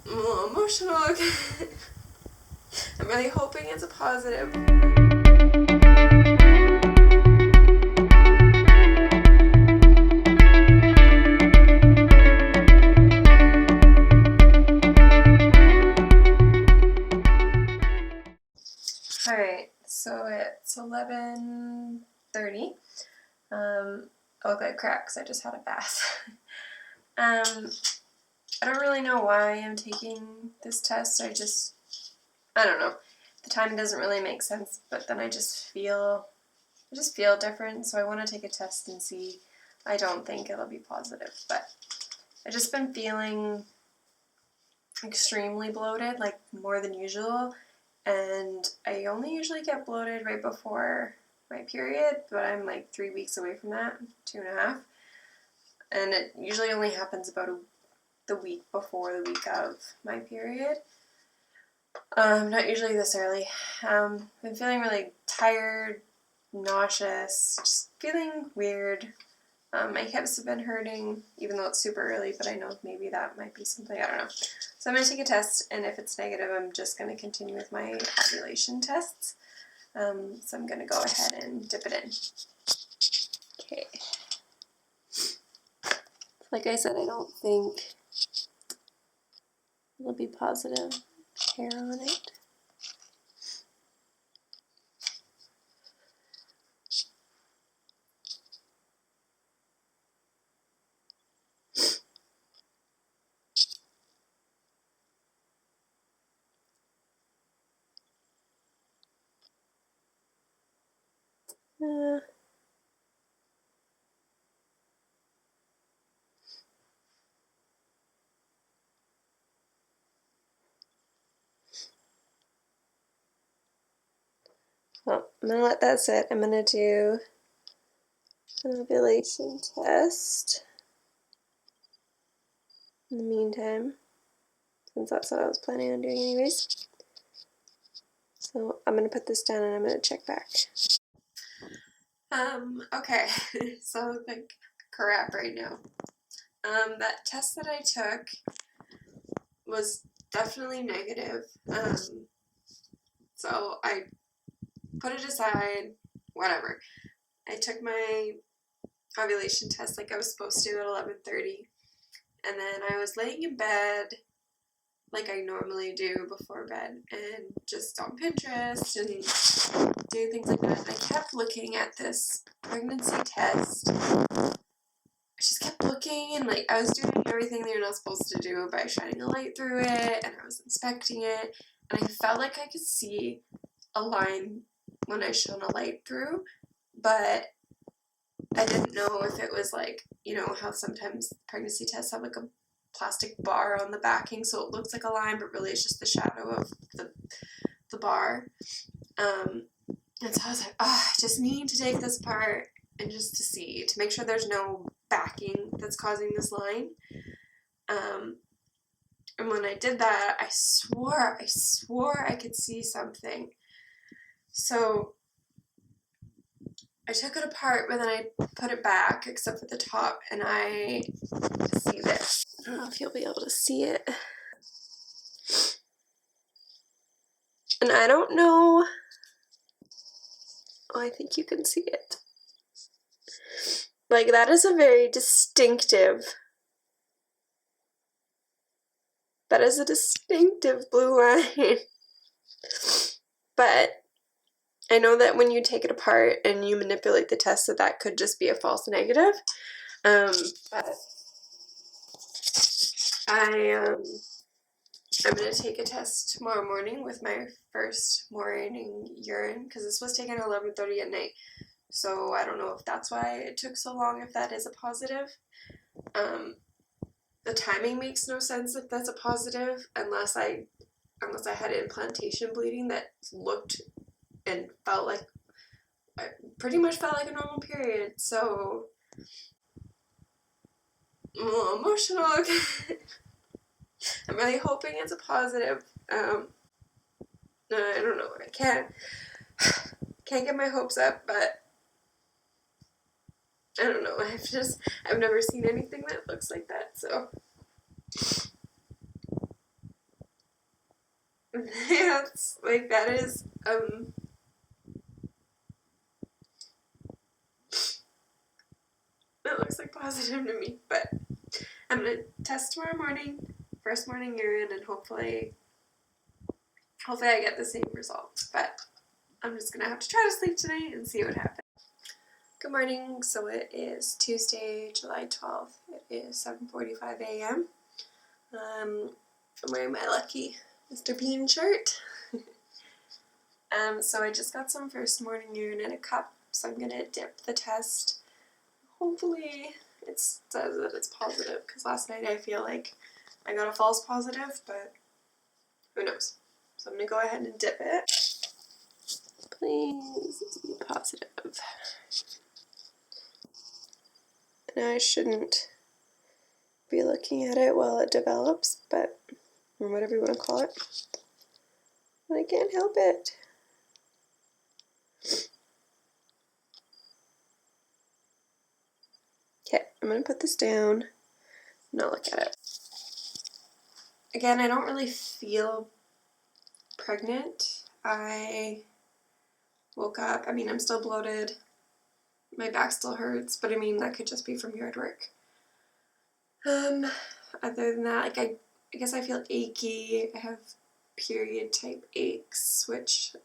I'm a little emotional. I'm really hoping it's a positive. Alright, so it's 11:30. I look like crap because I just had a bath. I don't really know why I'm taking this test. I don't know. The time doesn't really make sense, but then I just feel different, so I want to take a test and see. I don't think it'll be positive, but I've just been feeling extremely bloated, like more than usual, and I only usually get bloated right before my period, but I'm like 3 weeks away from that, 2.5, and it usually only happens about the week before the week of my period. Not usually this early. Been feeling really tired, nauseous, just feeling weird. My hips have been hurting, even though it's super early, but I know maybe that might be something, I don't know. So I'm going to take a test, and if it's negative, I'm just going to continue with my ovulation tests. So I'm going to go ahead and dip it in. Okay. Like I said, I don't think it'll be positive hair on it. Well, I'm going to let that sit. I'm going to do an ovulation test in the meantime, since that's what I was planning on doing anyways. So I'm going to put this down and I'm going to check back. Okay, so I look like crap right now. That test that I took was definitely negative. So I put it aside, whatever. I took my ovulation test like I was supposed to at 11:30, and then I was laying in bed like I normally do before bed, and just on Pinterest and doing things like that. And I kept looking at this pregnancy test. I just kept looking, and like I was doing everything that you're not supposed to do by shining a light through it, and I was inspecting it, and I felt like I could see a line when I shone a light through, but I didn't know if it was like, you know, how sometimes pregnancy tests have like a plastic bar on the backing so it looks like a line, but really it's just the shadow of the bar. And so I was like, I just need to take this apart and just to see, to make sure there's no backing that's causing this line. And when I did that, I swore I could see something. So I took it apart, but then I put it back, except for the top, and I see this. I don't know if you'll be able to see it. And I don't know. Oh, I think you can see it. Like, that is a very distinctive. That is a distinctive blue line. But I know that when you take it apart and you manipulate the test, that could just be a false negative. But I'm going to take a test tomorrow morning with my first morning urine, because this was taken at 11:30 at night. So I don't know if that's why it took so long, if that is a positive. The timing makes no sense if that's a positive, unless I had implantation bleeding that looked and felt like, pretty much felt like a normal period. So I'm a little emotional. I'm really hoping it's a positive. I don't know. I can't get my hopes up, but I don't know. I've never seen anything that looks like that, so. It's like that is that looks like positive to me, but I'm gonna test tomorrow morning, first morning urine, and hopefully I get the same result. But I'm just gonna have to try to sleep tonight and see what happens. Good morning. So it is Tuesday, July 12th. It is 7:45 a.m. I'm wearing my lucky Mr. Bean shirt. So I just got some first morning urine in a cup, so I'm gonna dip the test. Hopefully it says that it's positive, because last night I feel like I got a false positive, but who knows. So I'm gonna go ahead and dip it. Please be positive. And I shouldn't be looking at it while it develops, but, or whatever you want to call it. But I can't help it. Okay, I'm going to put this down and not look at it. Again, I don't really feel pregnant. I woke up, I mean, I'm still bloated. My back still hurts, but I mean, that could just be from yard work. Other than that, like I guess I feel achy. I have period type aches, which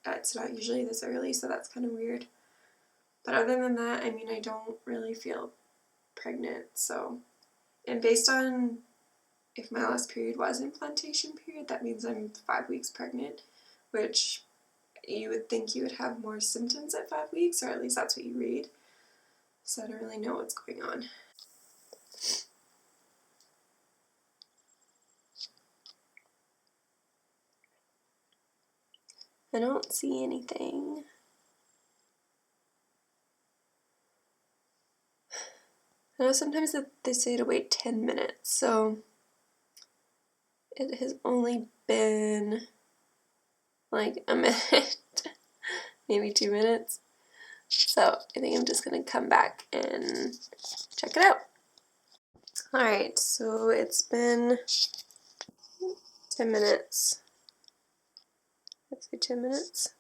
it's not usually this early, so that's kind of weird. But other than that, I mean, I don't really feel pregnant, so. And based on if my last period was implantation period, that means I'm 5 weeks pregnant, which you would think you would have more symptoms at 5 weeks, or at least that's what you read. So I don't really know what's going on. I don't see anything. I know sometimes that they say to wait 10 minutes, so it has only been like a minute, maybe 2 minutes. So I think I'm just gonna come back and check it out. Alright, so it's been 10 minutes. Let's say 10 minutes.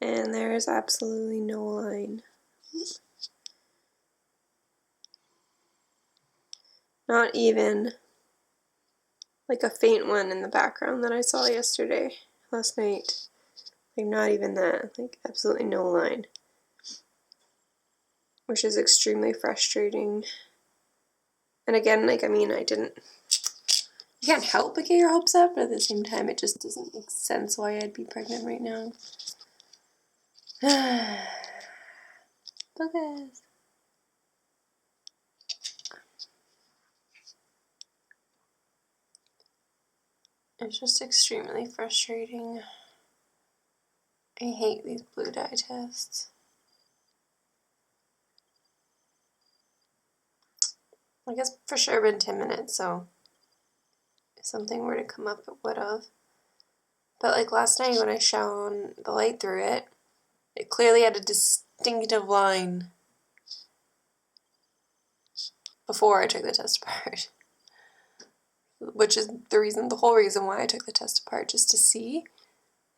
And there is absolutely no line. Not even like a faint one in the background that I saw last night. Like not even that, like absolutely no line. Which is extremely frustrating. And again, like, I mean, you can't help but get your hopes up, but at the same time, it just doesn't make sense why I'd be pregnant right now. Focus. It's just extremely frustrating. I hate these blue dye tests. I guess for sure been 10 minutes, so if something were to come up, it would have. But like last night when I shone the light through it, it clearly had a distinctive line before I took the test apart. Which is the whole reason why I took the test apart, just to see.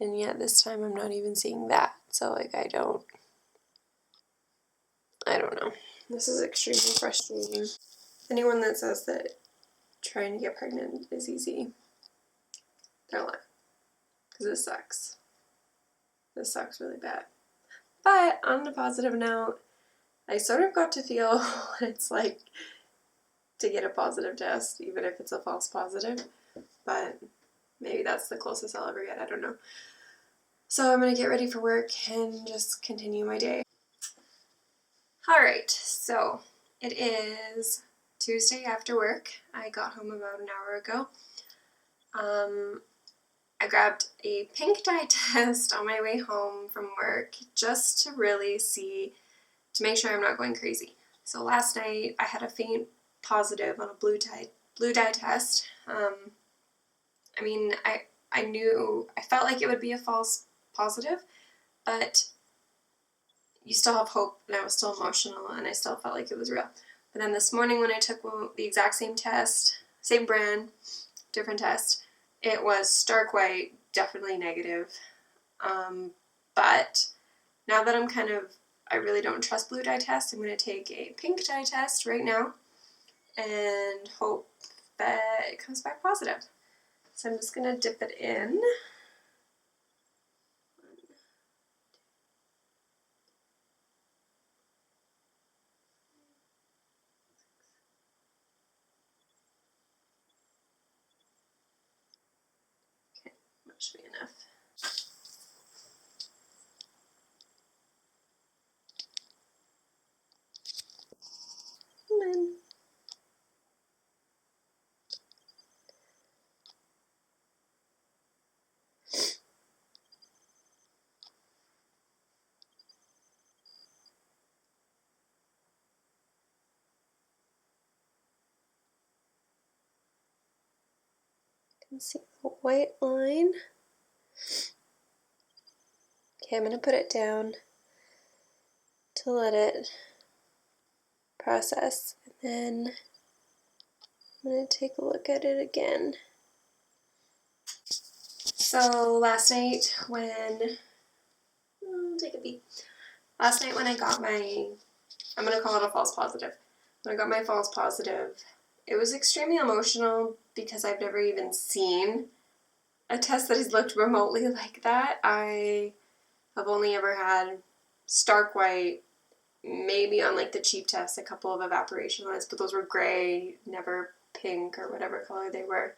And yet this time I'm not even seeing that. So like I don't know. This is extremely frustrating. Anyone that says that trying to get pregnant is easy, they're lying. Because this sucks. This sucks really bad. But on a positive note, I sort of got to feel what it's like to get a positive test, even if it's a false positive. But maybe that's the closest I'll ever get, I don't know. So I'm going to get ready for work and just continue my day. Alright, so it is Tuesday after work. I got home about an hour ago. I grabbed a pink dye test on my way home from work just to really see, to make sure I'm not going crazy. So last night I had a faint positive on a blue dye test. I mean, I felt like it would be a false positive, but you still have hope, and I was still emotional, and I still felt like it was real. But then this morning when I took the exact same test, same brand, different test, it was stark white, definitely negative. But now that I really don't trust blue dye tests, I'm going to take a pink dye test right now and hope that it comes back positive. So I'm just going to dip it in. Okay, that should be enough. And then you can see the white line. Okay, I'm going to put it down to let it process, and then I'm going to take a look at it again. So last night when, take a peek. Last night when I got my, I'm going to call it a false positive. When I got my false positive, it was extremely emotional because I've never even seen a test that has looked remotely like that. I have only ever had stark white, maybe on like the cheap test, a couple of evaporation lines, but those were gray, never pink or whatever color they were.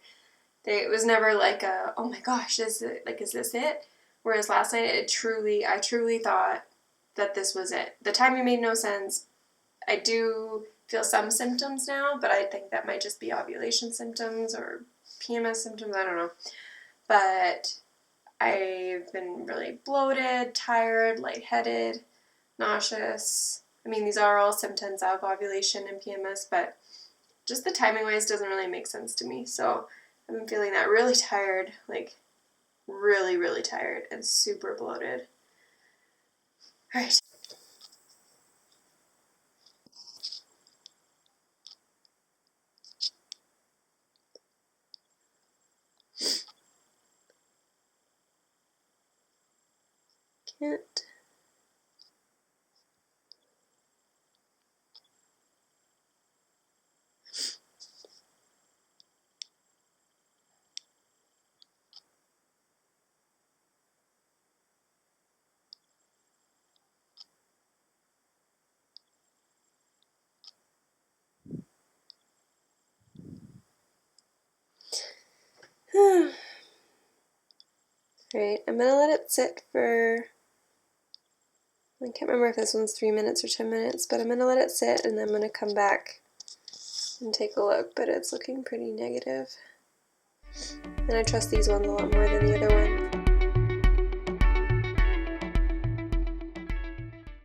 It was never like a, oh my gosh, is this it? Whereas last night I truly thought that this was it. The timing made no sense. I do feel some symptoms now, but I think that might just be ovulation symptoms or PMS symptoms, I don't know. But I've been really bloated, tired, lightheaded, nauseous. I mean, these are all symptoms of ovulation and PMS, but just the timing wise doesn't really make sense to me. So I've been feeling that really tired, like really, really tired and super bloated. All right. Can't. Alright, I'm gonna let it sit for, I can't remember if this one's 3 minutes or 10 minutes, but I'm gonna let it sit and then I'm gonna come back and take a look, but it's looking pretty negative. And I trust these ones a lot more than the other one.